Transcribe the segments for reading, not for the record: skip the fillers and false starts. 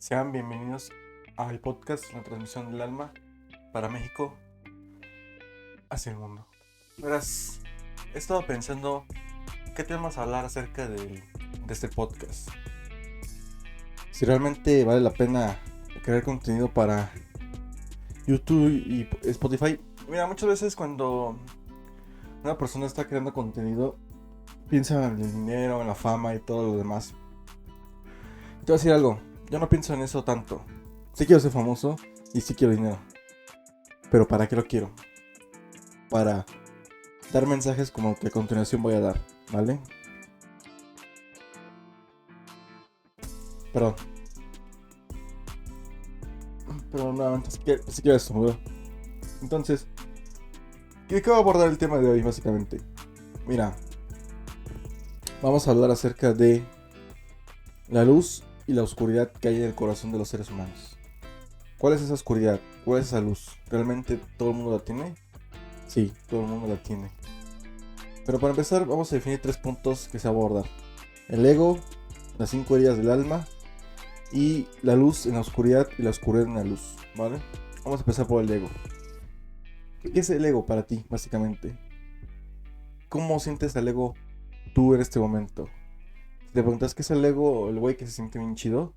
Sean bienvenidos al podcast, la transmisión del alma para México hacia el mundo. Verás, he estado pensando qué temas hablar acerca de este podcast. Si realmente vale la pena crear contenido para YouTube y Spotify. Mira, muchas veces cuando una persona está creando contenido, piensa en el dinero, en la fama y todo lo demás. Te voy a decir algo, yo no pienso en eso tanto. Sí quiero ser famoso y sí quiero dinero. Pero ¿para qué lo quiero? Para dar mensajes como el que a continuación voy a dar, ¿vale? Perdón. Pero nuevamente, sí quiero eso, ¿no? Entonces, ¿qué va a abordar el tema de hoy, básicamente? Mira, vamos a hablar acerca de la luz y la oscuridad que hay en el corazón de los seres humanos. ¿Cuál es esa oscuridad? ¿Cuál es esa luz? ¿Realmente todo el mundo la tiene? Sí, todo el mundo la tiene. Pero para empezar, vamos a definir 3 puntos que se va a abordar: el ego, las 5 heridas del alma y la luz en la oscuridad y la oscuridad en la luz, ¿vale? Vamos a empezar por el ego. ¿Qué es el ego para ti, básicamente? ¿Cómo sientes el ego tú en este momento? Si te preguntas qué es el ego, el güey que se siente bien chido,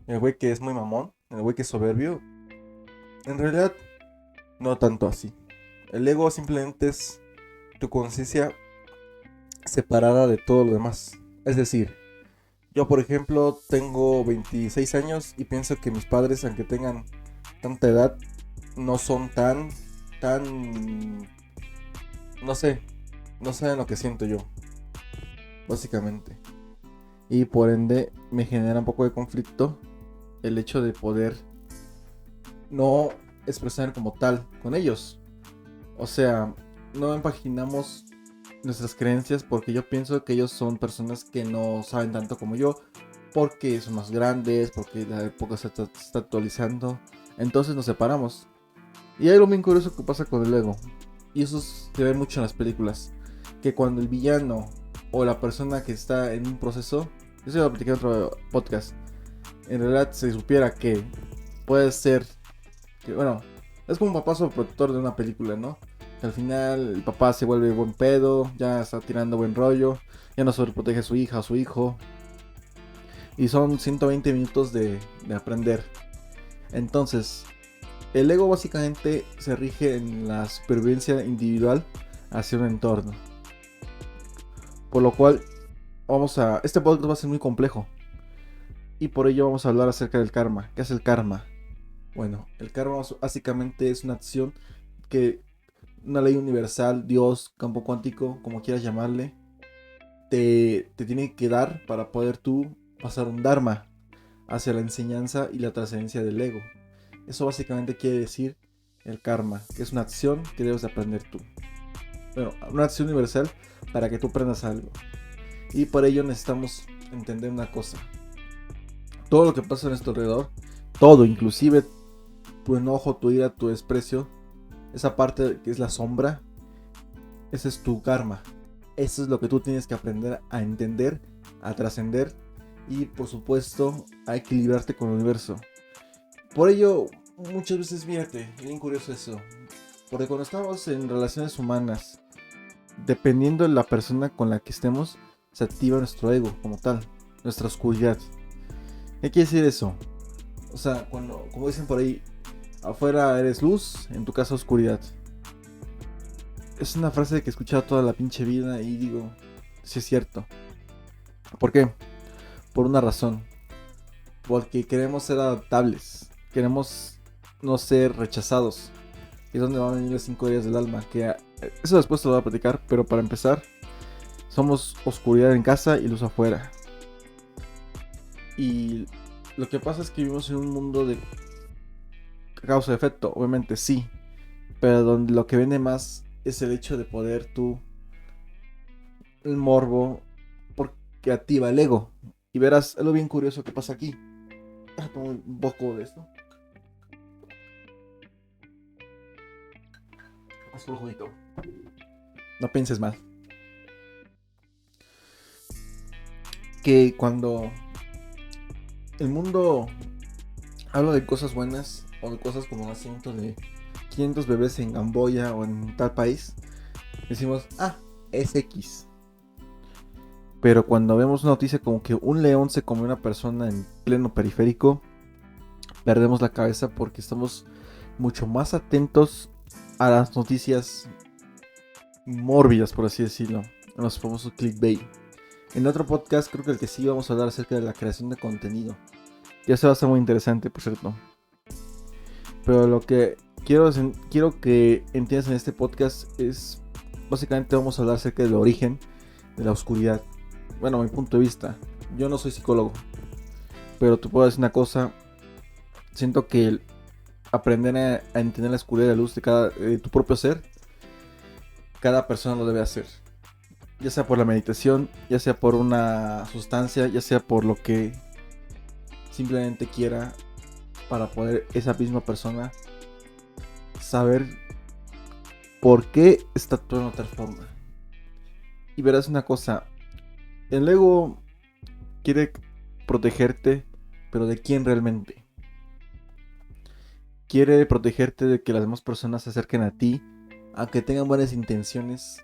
el güey que es muy mamón, el güey que es soberbio, en realidad no tanto así. El ego simplemente es tu conciencia separada de todo lo demás. Es decir, yo por ejemplo tengo 26 años y pienso que mis padres, aunque tengan tanta edad, no son tan, no sé, no saben lo que siento yo, básicamente. Y por ende me genera un poco de conflicto el hecho de poder no expresar como tal con ellos. O sea, no imaginamos nuestras creencias porque yo pienso que ellos son personas que no saben tanto como yo, porque son más grandes, porque la época se está actualizando. Entonces nos separamos. Y hay algo bien curioso que pasa con el ego. Y eso se ve mucho en las películas. Que cuando el villano o la persona que está en un proceso, eso lo platiqué en otro podcast, en realidad se supiera que puede ser, que bueno, es como un papá sobreprotector de una película, ¿no? Que al final el papá se vuelve buen pedo, ya está tirando buen rollo, ya no sobreprotege a su hija o su hijo. Y son 120 minutos de aprender. Entonces, el ego básicamente se rige en la supervivencia individual hacia un entorno. Por lo cual, este podcast va a ser muy complejo. Y por ello vamos a hablar acerca del karma. ¿Qué es el karma? Bueno, el karma básicamente es una acción que una ley universal, Dios, campo cuántico, como quieras llamarle, te tiene que dar para poder tú pasar un dharma hacia la enseñanza y la trascendencia del ego. Eso básicamente quiere decir el karma, que es una acción que debes de aprender tú. Bueno, una acción universal para que tú aprendas algo. Y por ello necesitamos entender una cosa. Todo lo que pasa a nuestro alrededor, todo, inclusive tu enojo, tu ira, tu desprecio, esa parte que es la sombra, ese es tu karma. Eso es lo que tú tienes que aprender a entender, a trascender y por supuesto a equilibrarte con el universo. Por ello, muchas veces, fíjate, es bien curioso eso. Porque cuando estamos en relaciones humanas, dependiendo de la persona con la que estemos, se activa nuestro ego como tal, nuestra oscuridad. ¿Qué quiere decir eso? O sea, cuando, como dicen por ahí, afuera eres luz, en tu casa oscuridad. Es una frase que he escuchado toda la pinche vida y digo, sí es cierto. ¿Por qué? Por una razón. Porque queremos ser adaptables. Queremos no ser rechazados. Y es donde van a venir las 5 heridas del alma. Que eso después te lo voy a platicar. Pero para empezar, somos oscuridad en casa y luz afuera. Y lo que pasa es que vivimos en un mundo de causa-efecto. Obviamente sí. Pero donde lo que vende más es el hecho de poder tú, el morbo, porque activa el ego. Y verás, es lo bien curioso que pasa aquí. Tomo un poco de esto. Haz un juguito. No pienses mal. Que cuando el mundo hablo de cosas buenas o de cosas como nacimiento de 500 bebés en Camboya o en tal país, decimos, es X. Pero cuando vemos una noticia como que un león se comió a una persona en pleno periférico, perdemos la cabeza porque estamos mucho más atentos a las noticias mórbidas, por así decirlo, a los famosos clickbait. En otro podcast, creo que el que sí vamos a hablar acerca de la creación de contenido. Ya se va a ser muy interesante, por cierto. Pero lo que quiero que entiendas en este podcast es, básicamente vamos a hablar acerca del origen de la oscuridad. Bueno, a mi punto de vista, yo no soy psicólogo, pero te puedo decir una cosa. Siento que aprender a entender la oscuridad y la luz de tu propio ser, cada persona lo debe hacer. Ya sea por la meditación, ya sea por una sustancia, ya sea por lo que simplemente quiera, para poder esa misma persona saber por qué está actuando de tal forma. Y verás una cosa, el ego quiere protegerte, pero ¿de quién realmente? Quiere protegerte de que las demás personas se acerquen a ti, aunque tengan buenas intenciones.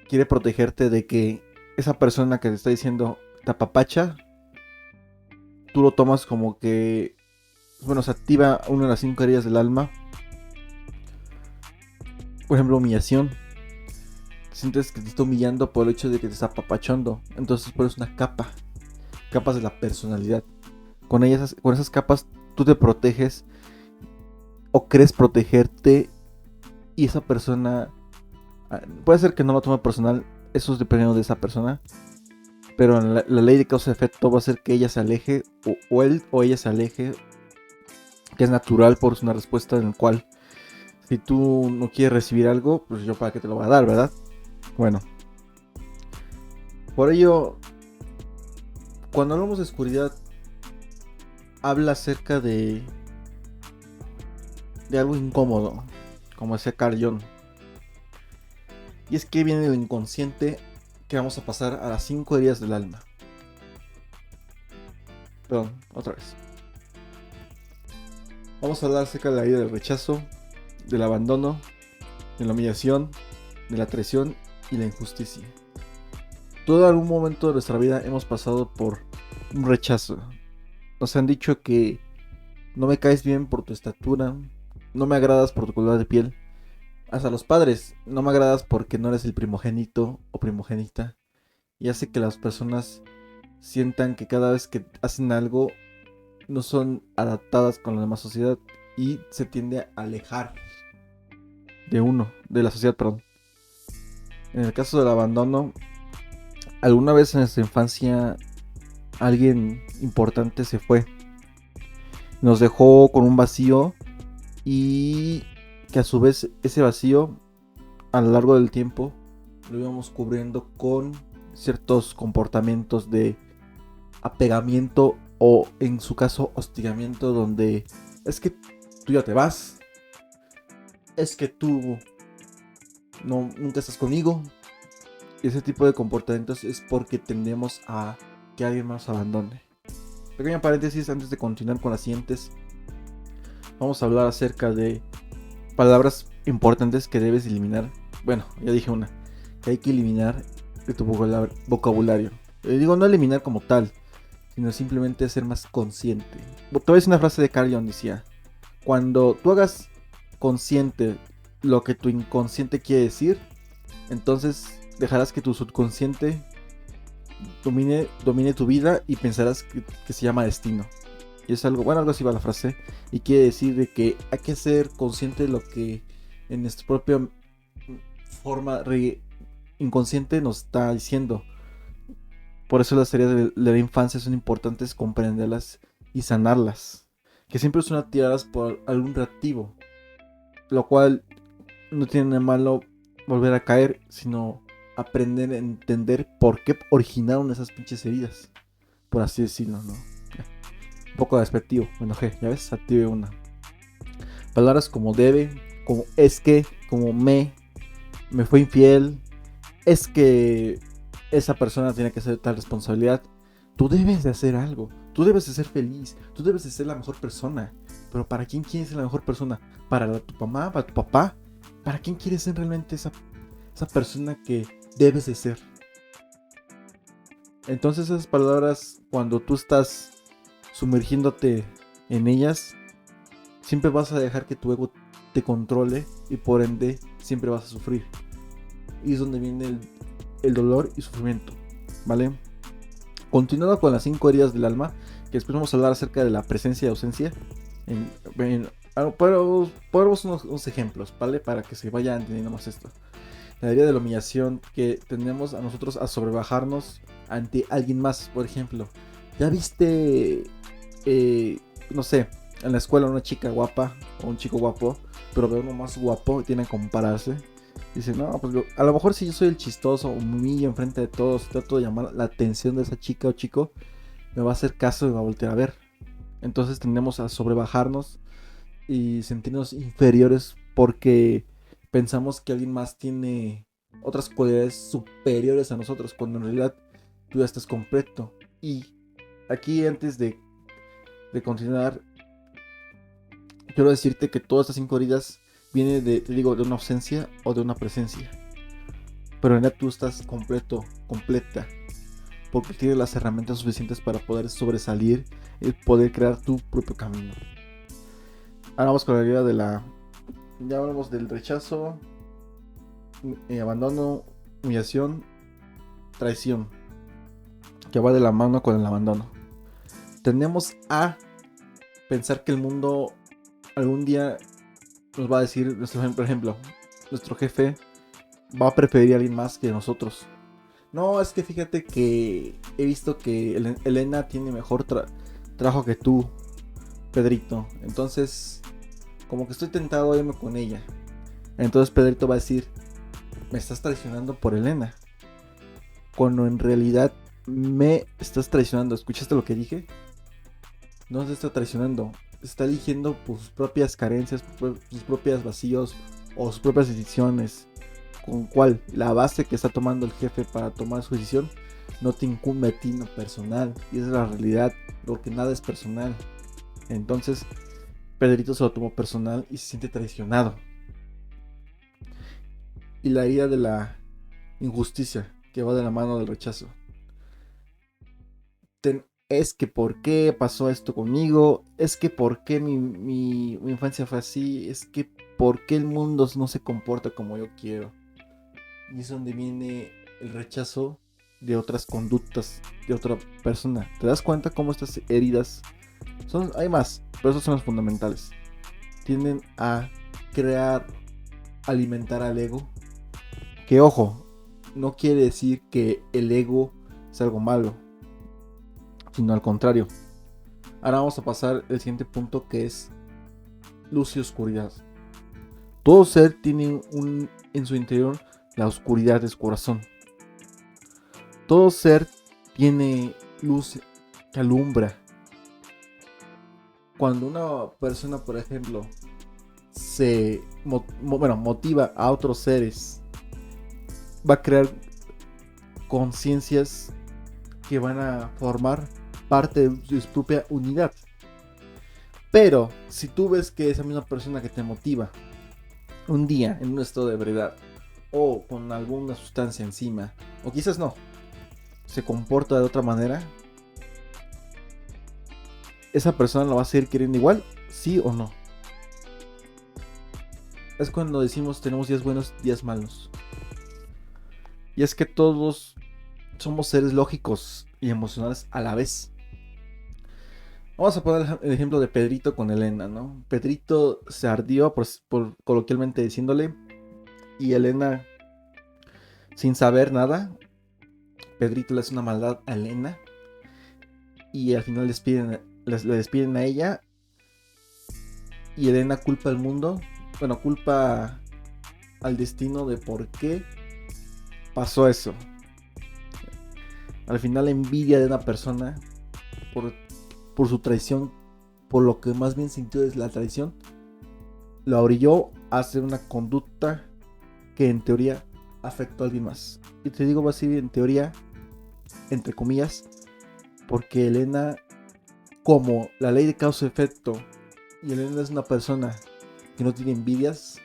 Quiere protegerte de que esa persona que te está diciendo te apapacha, tú lo tomas como que, bueno, se activa una de las 5 heridas del alma. Por ejemplo, humillación. Sientes que te está humillando por el hecho de que te está apapachando. Entonces pones una capas de la personalidad. Con esas capas tú te proteges o crees protegerte, y esa persona puede ser que no lo tome personal, eso es dependiendo de esa persona, pero la ley de causa y efecto va a ser que ella se aleje, o él o ella se aleje, que es natural por una respuesta en la cual, si tú no quieres recibir algo, pues yo para qué te lo voy a dar, ¿verdad? Bueno, por ello, cuando hablamos de oscuridad, habla acerca de algo incómodo, como decía Carl Jung. Y es que viene el inconsciente, que vamos a pasar a las 5 heridas del alma. Perdón, otra vez. Vamos a hablar acerca de la herida del rechazo, del abandono, de la humillación, de la traición y la injusticia. Todo algún momento de nuestra vida hemos pasado por un rechazo. Nos han dicho que no me caes bien por tu estatura, no me agradas por tu color de piel. Hasta los padres, no me agradas porque no eres el primogénito o primogénita. Y hace que las personas sientan que cada vez que hacen algo no son adaptadas con la demás sociedad, y se tiende a alejar de la sociedad, perdón. En el caso del abandono, alguna vez en nuestra infancia alguien importante se fue, nos dejó con un vacío, y que a su vez ese vacío a lo largo del tiempo lo íbamos cubriendo con ciertos comportamientos de apegamiento, o en su caso hostigamiento, donde es que tú ya te vas, es que tú nunca estás conmigo. Y ese tipo de comportamientos es porque tendemos a que alguien más abandone. Pequeño paréntesis antes de continuar con las siguientes. Vamos a hablar acerca de palabras importantes que debes eliminar. Bueno, ya dije una, que hay que eliminar de tu vocabulario. Digo, no eliminar como tal, sino simplemente ser más consciente. Te voy a decir una frase de Carl Jung, decía: cuando tú hagas consciente lo que tu inconsciente quiere decir, entonces dejarás que tu subconsciente domine tu vida, y pensarás que se llama destino. Y es algo, bueno, algo así va la frase, y quiere decir de que hay que ser consciente de lo que en nuestra propia forma inconsciente nos está diciendo. Por eso las tareas de la infancia son importantes, comprenderlas y sanarlas, que siempre son activadas por algún reactivo, lo cual no tiene nada malo volver a caer, sino aprender a entender por qué originaron esas pinches heridas, por así decirlo, ¿no? Un poco despectivo, me enojé, ya ves, active una. Palabras como debe, como es que, como me fue infiel, es que esa persona tiene que hacer tal responsabilidad. tú debes de hacer algo, tú debes de ser feliz, tú debes de ser la mejor persona. Pero ¿para quién quieres ser la mejor persona? ¿Para tu mamá? ¿Para tu papá? ¿Para quién quieres ser realmente esa persona que debes de ser? Entonces esas palabras, cuando tú estás sumergiéndote en ellas, siempre vas a dejar que tu ego te controle y por ende siempre vas a sufrir. Y es donde viene el dolor y sufrimiento, ¿vale? Continuando con las 5 heridas del alma, que después vamos a hablar acerca de la presencia y ausencia. Ponemos unos ejemplos, ¿vale? Para que se vaya entendiendo más esto. La herida de la humillación que tenemos a nosotros a sobrebajarnos ante alguien más, por ejemplo. ¿Ya viste, no sé, en la escuela una chica guapa o un chico guapo, pero ve uno más guapo y tiene que compararse? Dice, no, pues a lo mejor si yo soy el chistoso o me humillo enfrente de todos, trato de llamar la atención de esa chica o chico, me va a hacer caso y me va a voltear a ver. Entonces tendemos a sobrebajarnos y sentirnos inferiores porque pensamos que alguien más tiene otras cualidades superiores a nosotros, cuando en realidad tú ya estás completo. Y aquí, antes de continuar, quiero decirte que todas estas 5 heridas vienen de una ausencia o de una presencia. Pero en realidad tú estás completo, completa, porque tienes las herramientas suficientes para poder sobresalir y poder crear tu propio camino. Ahora vamos con la herida de la... Ya hablamos del rechazo, abandono, humillación, traición, que va de la mano con el abandono. Tendemos a pensar que el mundo algún día nos va a decir, por ejemplo, nuestro jefe va a preferir a alguien más que nosotros. No, es que fíjate que he visto que Elena tiene mejor trabajo que tú, Pedrito. Entonces, como que estoy tentado a irme con ella. Entonces Pedrito va a decir, me estás traicionando por Elena, cuando en realidad me estás traicionando. ¿Escuchaste lo que dije? No se está traicionando, está eligiendo por sus propias carencias, por sus propios vacíos o sus propias decisiones. Con cual la base que está tomando el jefe para tomar su decisión no te incumbe a ti en lo personal, y esa es la realidad, porque nada es personal. Entonces Pedrito se lo tomó personal y se siente traicionado. Y la herida de la injusticia, que va de la mano del rechazo. Es que por qué pasó esto conmigo, es que por qué mi infancia fue así, es que por qué el mundo no se comporta como yo quiero. Y es donde viene el rechazo de otras conductas de otra persona. ¿Te das cuenta cómo estas heridas hay más, pero esas son las fundamentales? Tienden a crear, alimentar al ego. Que ojo, no quiere decir que el ego es algo malo, sino al contrario. Ahora vamos a pasar al siguiente punto, que es luz y oscuridad. Todo ser tiene en su interior la oscuridad de su corazón. Todo ser tiene luz que alumbra. Cuando una persona, por ejemplo, se motiva a otros seres, va a crear conciencias que van a formar parte de su propia unidad. Pero si tú ves que esa misma persona que te motiva un día en un estado de ebriedad o con alguna sustancia encima, o quizás no, se comporta de otra manera, ¿esa persona lo va a seguir queriendo igual? ¿Sí o no? Es cuando decimos tenemos días buenos, días malos. Y es que todos somos seres lógicos y emocionales a la vez. Vamos a poner el ejemplo de Pedrito con Elena, ¿no? Pedrito se ardió, por coloquialmente diciéndole, y Elena, sin saber nada, Pedrito le hace una maldad a Elena y al final le despiden a ella, y Elena culpa al mundo, culpa al destino de por qué pasó eso. Al final la envidia de una persona por su traición, por lo que más bien sintió es la traición, lo orilló a hacer una conducta que en teoría afectó a alguien más. Y te digo así, en teoría, entre comillas, Porque Elena, como la ley de causa-efecto, y Elena es una persona que no tiene envidias,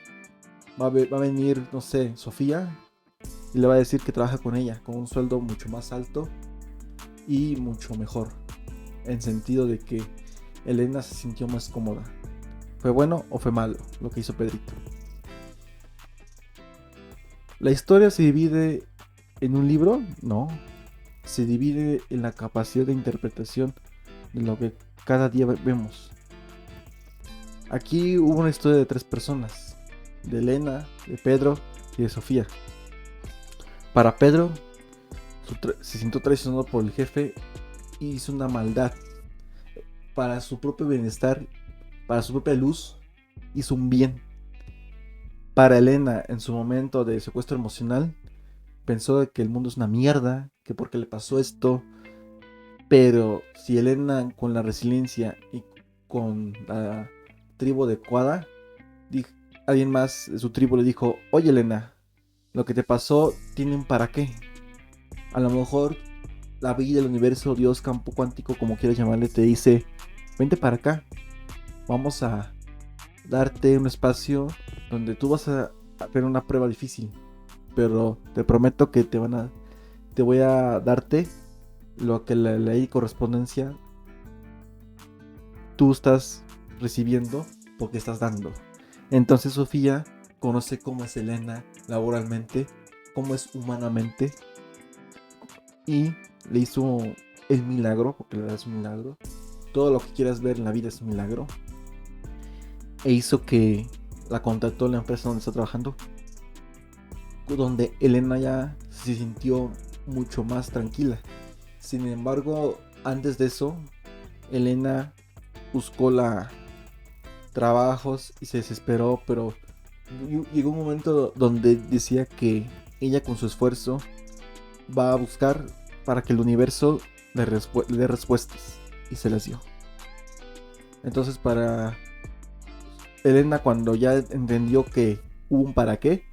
va a venir, no sé, Sofía, y le va a decir que trabaja con ella, con un sueldo mucho más alto y mucho mejor. En sentido de que Elena se sintió más cómoda. ¿Fue bueno o fue malo lo que hizo Pedrito? ¿La historia se divide en un libro? No. Se divide en la capacidad de interpretación de lo que cada día vemos. Aquí hubo una historia de 3 personas. De Elena, de Pedro y de Sofía. Para Pedro, se sintió traicionado por el jefe y hizo una maldad. Para su propio bienestar, para su propia luz, hizo un bien. Para Elena, en su momento de secuestro emocional, pensó de que el mundo es una mierda, que porque le pasó esto. Pero si Elena, con la resiliencia y con la tribu adecuada, alguien más de su tribu le dijo: oye Elena, lo que te pasó tiene un para qué. A lo mejor la vida, el universo, Dios, campo cuántico, como quieras llamarle, te dice: vente para acá, vamos a darte un espacio donde tú vas a tener una prueba difícil, pero te prometo que te voy a darte lo que la ley de correspondencia tú estás recibiendo porque estás dando. Entonces Sofía conoce cómo es Elena laboralmente, cómo es humanamente, y le hizo el milagro, porque la verdad es un milagro. Todo lo que quieras ver en la vida es un milagro. E hizo que la contrató en la empresa donde está trabajando, donde Elena ya se sintió mucho más tranquila. Sin embargo, antes de eso, Elena buscó trabajos y se desesperó, pero llegó un momento donde decía que ella con su esfuerzo va a buscar para que el universo le dé respuestas, y se las dio. Entonces, para Elena, cuando ya entendió que hubo un para qué,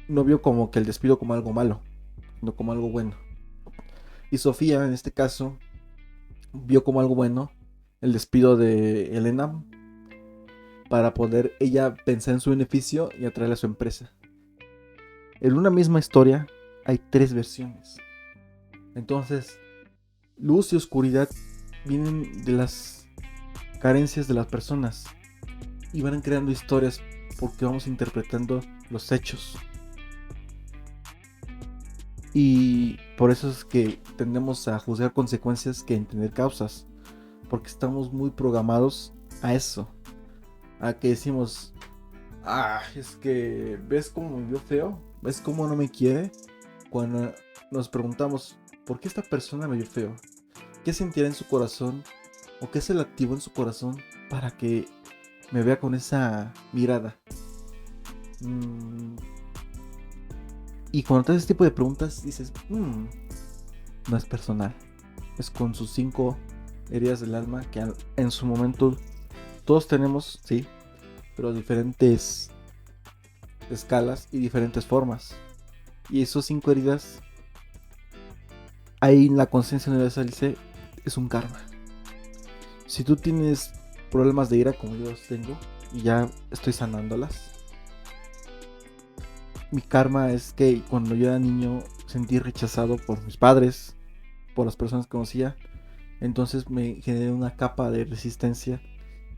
no vio como que el despido como algo malo, sino como algo bueno. Y Sofía, en este caso, vio como algo bueno el despido de Elena, para poder ella pensar en su beneficio y atraerle a su empresa. En una misma historia hay 3 versiones. Entonces, luz y oscuridad vienen de las carencias de las personas y van creando historias porque vamos interpretando los hechos. Y por eso es que tendemos a juzgar consecuencias que entender causas, porque estamos muy programados a eso, a que decimos: es que ves cómo me vio feo, ves cómo no me quiere. Cuando nos preguntamos: ¿por qué esta persona me vio feo? ¿Qué sentirá en su corazón? ¿O qué se le activó en su corazón para que me vea con esa mirada? Y cuando te haces este tipo de preguntas dices: no es personal, es con sus 5 heridas del alma que en su momento todos tenemos, sí, pero diferentes escalas y diferentes formas. Y esos 5 heridas, ahí en la conciencia universal dice: es un karma. Si tú tienes problemas de ira como yo los tengo y ya estoy sanándolas, mi karma es que cuando yo era niño sentí rechazado por mis padres, por las personas que conocía. Entonces me generé una capa de resistencia,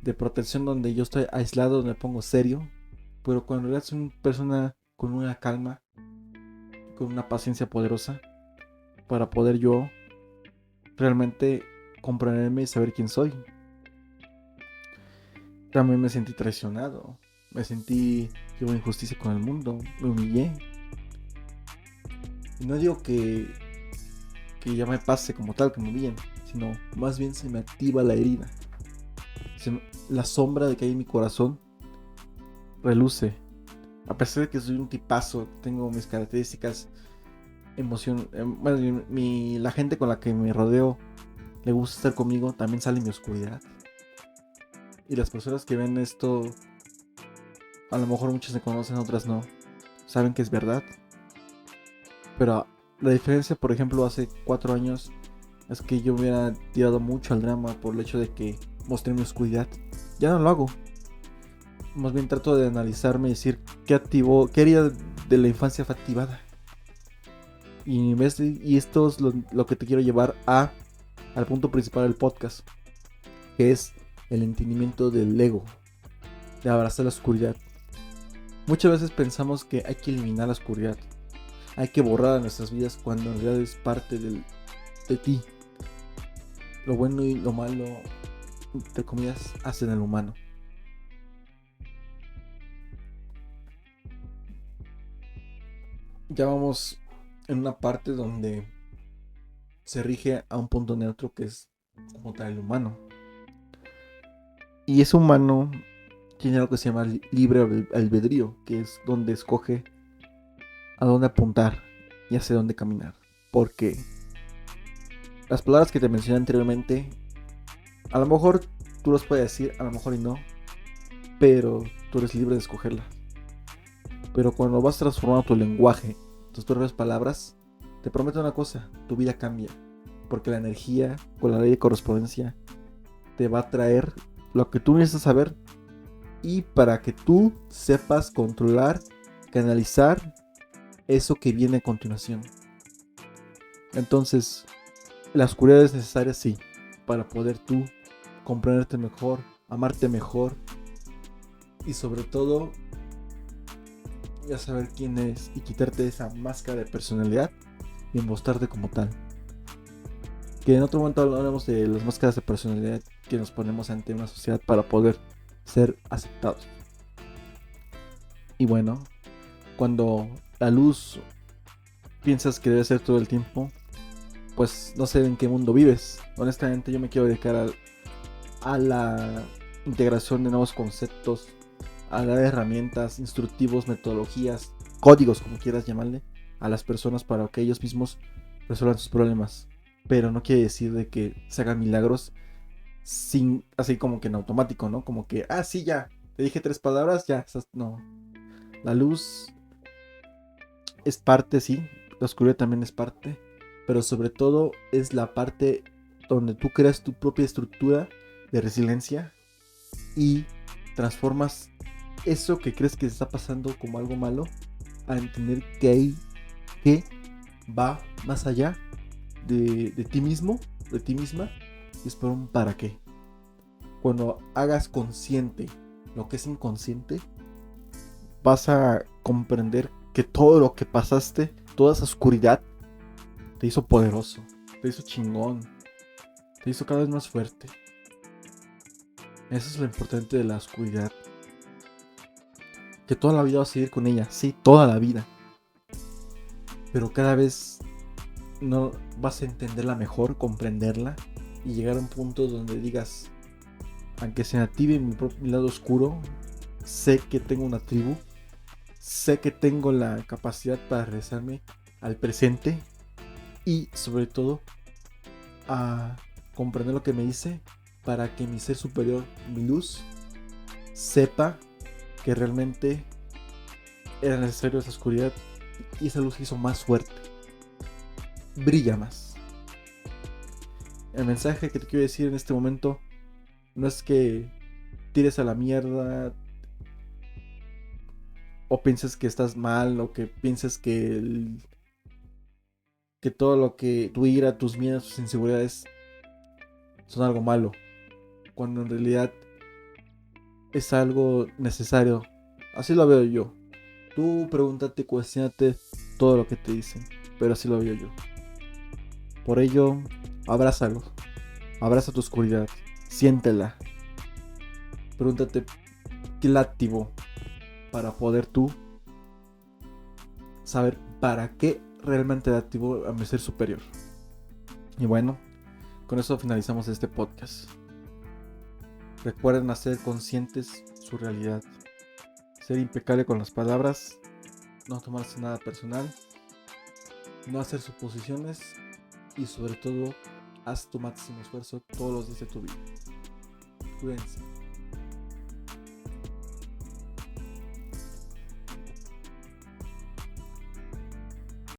de protección, donde yo estoy aislado, donde me pongo serio. Pero cuando eres una persona con una calma, con una paciencia poderosa, para poder yo realmente comprenderme y saber quién soy. También me sentí traicionado, me sentí que hubo injusticia con el mundo, me humillé. Y no digo que ya me pase como tal, que me humillen, sino más bien se me activa la herida. La sombra de que hay en mi corazón reluce. A pesar de que soy un tipazo, tengo mis características, la gente con la que me rodeo le gusta estar conmigo, también sale mi oscuridad. Y las personas que ven esto, a lo mejor muchas se conocen, otras no, saben que es verdad. Pero la diferencia, por ejemplo, hace 4 años es que yo me hubiera tirado mucho al drama por el hecho de que mostré mi oscuridad. Ya no lo hago. Más bien trato de analizarme y decir qué herida de la infancia fue activada. Y esto es lo que te quiero llevar al punto principal del podcast, que es el entendimiento del ego, de abrazar la oscuridad. Muchas veces pensamos que hay que eliminar la oscuridad, hay que borrar nuestras vidas cuando en realidad es parte de ti. Lo bueno y lo malo, entre comillas, hacen el humano. Ya vamos en una parte donde se rige a un punto neutro que es como tal el humano. Y ese humano tiene algo que se llama libre albedrío, que es donde escoge a dónde apuntar y hacia dónde caminar. Porque las palabras que te mencioné anteriormente, a lo mejor tú las puedes decir, a lo mejor y no, pero tú eres libre de escogerlas. Pero cuando vas transformando tu lenguaje, tus propias palabras, te prometo una cosa, tu vida cambia. Porque la energía, con la ley de correspondencia, te va a traer lo que tú necesitas saber y para que tú sepas controlar, canalizar eso que viene a continuación. Entonces, la oscuridad es necesaria, sí, para poder tú comprenderte mejor, amarte mejor y sobre todo ya saber quién eres y quitarte esa máscara de personalidad y mostrarte como tal. Que en otro momento hablaremos de las máscaras de personalidad que nos ponemos ante una sociedad para poder ser aceptados. Y bueno, cuando la luz piensas que debe ser todo el tiempo, pues no sé en qué mundo vives. Honestamente yo me quiero dedicar a la integración de nuevos conceptos, a dar herramientas, instructivos, metodologías, códigos, como quieras llamarle, a las personas para que ellos mismos resuelvan sus problemas. Pero no quiere decir de que se hagan milagros sin, así como que en automático, ¿no? Como que, sí, ya, te dije 3 palabras, ya, no. La luz es parte, sí, la oscuridad también es parte, pero sobre todo es la parte donde tú creas tu propia estructura de resiliencia y transformas eso que crees que está pasando como algo malo a entender que va más allá de ti mismo, de ti misma, y es por un para qué. Cuando hagas consciente lo que es inconsciente, vas a comprender que todo lo que pasaste, toda esa oscuridad, te hizo poderoso, te hizo chingón, te hizo cada vez más fuerte. Eso es lo importante de la oscuridad. Que toda la vida vas a seguir con ella, sí, toda la vida. Pero cada vez no vas a entenderla mejor, comprenderla y llegar a un punto donde digas, aunque se active mi lado oscuro, sé que tengo una tribu, sé que tengo la capacidad para regresarme al presente y sobre todo a comprender lo que me hice para que mi ser superior, mi luz, sepa que realmente era necesario esa oscuridad y esa luz hizo más fuerte, brilla más. El mensaje que te quiero decir en este momento no es que tires a la mierda o pienses que estás mal o que pienses que todo lo que tu ira, tus miedos, tus inseguridades son algo malo, cuando en realidad es algo necesario. Así lo veo yo. Tú pregúntate, cuestionate todo lo que te dicen, pero así lo veo yo. Por ello, abrázalo, abraza tu oscuridad, siéntela. Pregúntate qué la activó para poder tú saber para qué realmente la activó a mi ser superior. Y bueno, con eso finalizamos este podcast. Recuerden hacer conscientes su realidad, ser impecable con las palabras, no tomarse nada personal, no hacer suposiciones y sobre todo haz tu máximo esfuerzo todos los días de tu vida. Cuídense.